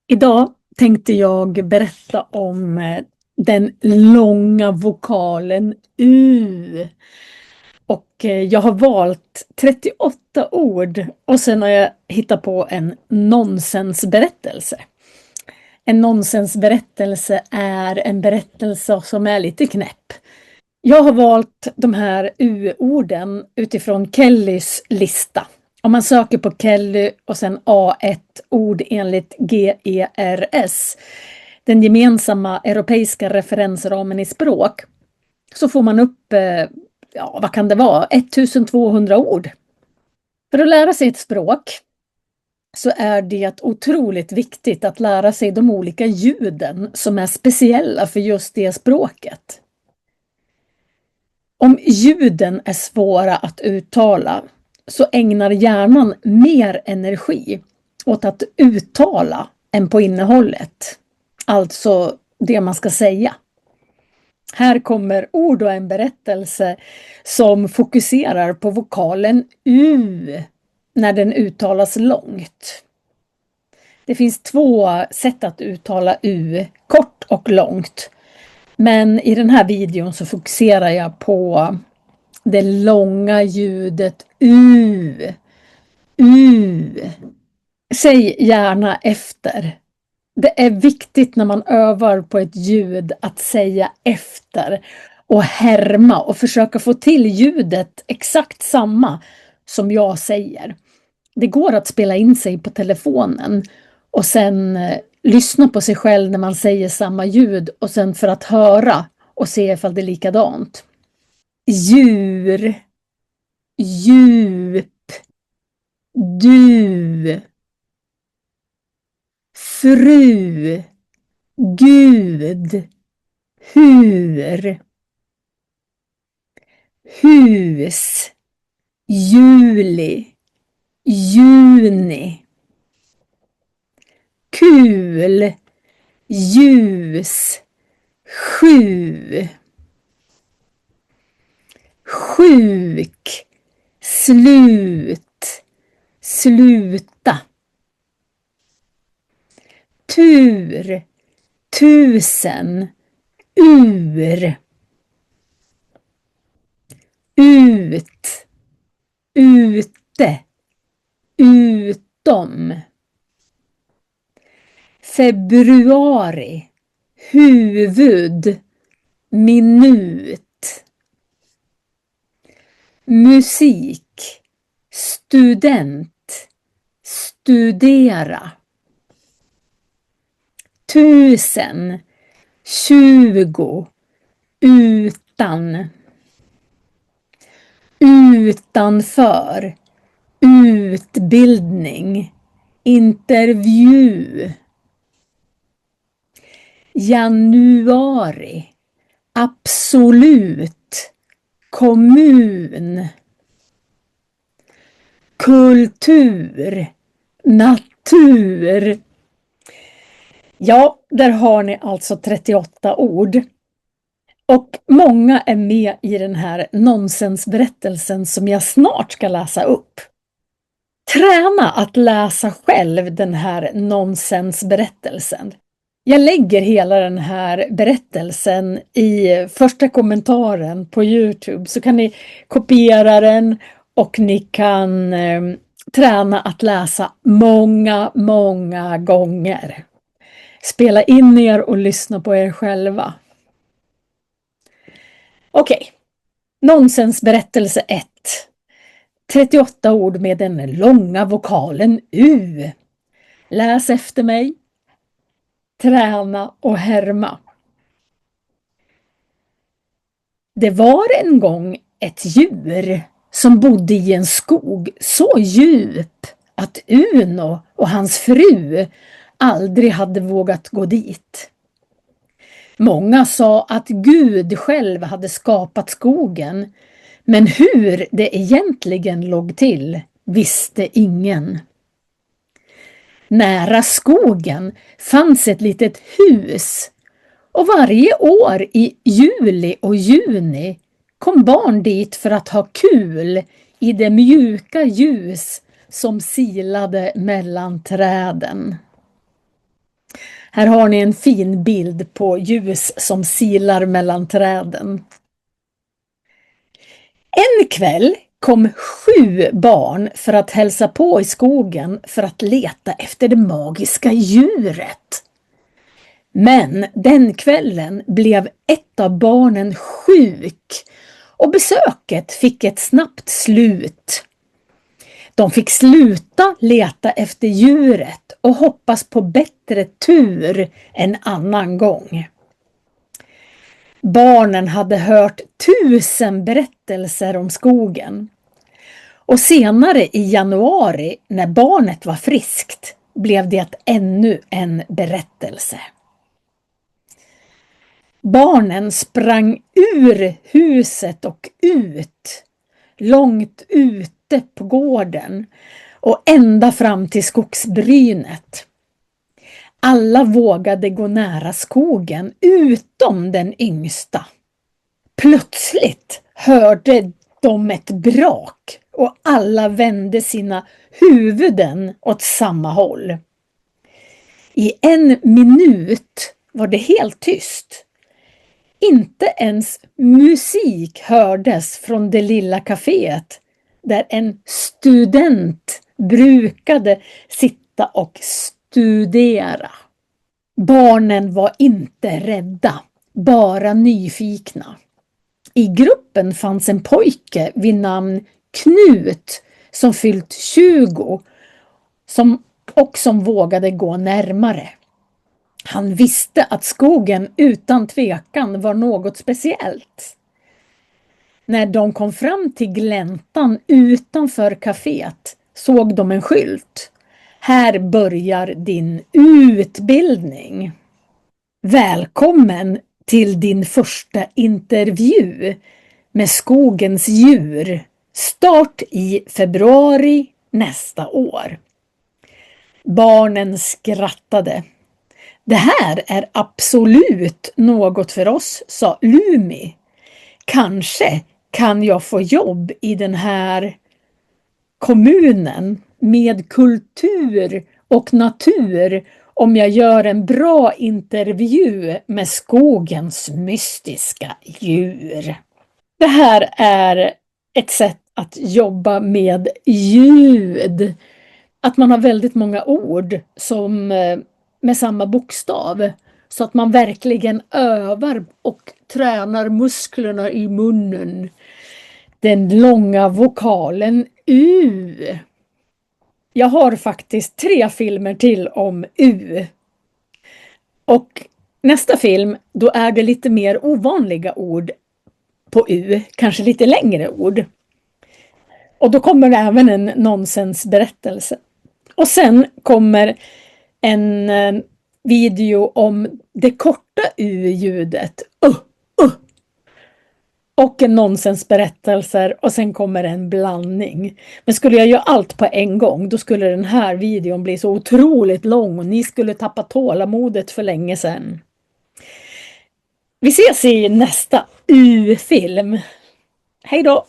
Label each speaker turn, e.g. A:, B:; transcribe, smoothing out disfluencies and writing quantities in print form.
A: Idag tänkte jag berätta om den långa vokalen U. Jag har valt 38 ord och sen har jag hittat på en nonsensberättelse. En nonsensberättelse är en berättelse som är lite knäpp. Jag har valt de här U-orden utifrån Kellys lista. Om man söker på Kelly och sen A1 ord enligt GERS, den gemensamma europeiska referensramen i språk, så får man upp, vad kan det vara, 1200 ord. För att lära sig ett språk så är det otroligt viktigt att lära sig de olika ljuden som är speciella för just det språket. Om ljuden är svåra att uttala så ägnar hjärnan mer energi åt att uttala än på innehållet. Alltså det man ska säga. Här kommer ord och en berättelse som fokuserar på vokalen U när den uttalas långt. Det finns två sätt att uttala U, kort och långt. Men i den här videon så fokuserar jag på det långa ljudet U. U. Säg gärna efter. Det är viktigt när man övar på ett ljud att säga efter och härma och försöka få till ljudet exakt samma som jag säger. Det går att spela in sig på telefonen och sen lyssna på sig själv när man säger samma ljud och sen för att höra och se ifall det är likadant. Djur, djup, du, fru, Gud, hur, hus, juli, juni, kul, ljus, sju, sjuk, slut, sluta, tur, tusen, ur, ut, ute, utom, februari, huvud, minut, musik, student, studera, tusen, 20, utan, utanför, utbildning, intervju, januari, absolut, kommun, kultur, natur. Ja, där har ni alltså 38 ord. Och många är med i den här nonsensberättelsen som jag snart ska läsa upp. Träna att läsa själv den här nonsensberättelsen. Jag lägger hela den här berättelsen i första kommentaren på YouTube så kan ni kopiera den och ni kan träna att läsa många gånger. Spela in er och lyssna på er själva. Okej. Nonsensberättelse 1. 38 ord med den långa vokalen U. Läs efter mig. Träna och härma. Det var en gång ett djur som bodde i en skog så djup att Uno och hans fru aldrig hade vågat gå dit. Många sa att Gud själv hade skapat skogen, men hur det egentligen låg till visste ingen. Nära skogen fanns ett litet hus och varje år i juli och juni kom barn dit för att ha kul i det mjuka ljus som silade mellan träden. Här har ni en fin bild på ljus som silar mellan träden. En kväll kom 7 barn för att hälsa på i skogen för att leta efter det magiska djuret. Men den kvällen blev ett av barnen sjuk och besöket fick ett snabbt slut. De fick sluta leta efter djuret och hoppas på bättre tur en annan gång. Barnen hade hört 1000 berättelser om skogen. Och senare i januari, när barnet var friskt, blev det ännu en berättelse. Barnen sprang ur huset och ut, långt ute på gården och ända fram till skogsbrynet. Alla vågade gå nära skogen utom den yngsta. Plötsligt hörde de ett brak och alla vände sina huvuden åt samma håll. I 1 minut var det helt tyst. Inte ens musik hördes från det lilla kaféet där en student brukade sitta och studera. Barnen var inte rädda, bara nyfikna. I gruppen fanns en pojke vid namn Knut som fyllt 20 som vågade gå närmare. Han visste att skogen utan tvekan var något speciellt. När de kom fram till gläntan utanför kaféet såg de en skylt. Här börjar din utbildning. Välkommen till din första intervju med skogens djur. Start i februari nästa år. Barnen skrattade. Det här är absolut något för oss, sa Lumi. Kanske kan jag få jobb i den här kommunen med kultur och natur om jag gör en bra intervju med skogens mystiska djur. Det här är ett sätt att jobba med ljud. Att man har väldigt många ord som med samma bokstav. Så att man verkligen övar och tränar musklerna i munnen. Den långa vokalen U. Jag har faktiskt 3 filmer till om U. Och nästa film, då är det lite mer ovanliga ord på U. Kanske lite längre ord. Och då kommer det även en nonsensberättelse. Och sen kommer en video om det korta U-ljudet. Och en nonsensberättelser och sen kommer en blandning. Men skulle jag göra allt på en gång, då skulle den här videon bli så otroligt lång och ni skulle tappa tålamodet för länge sedan. Vi ses i nästa U-film. Hej då!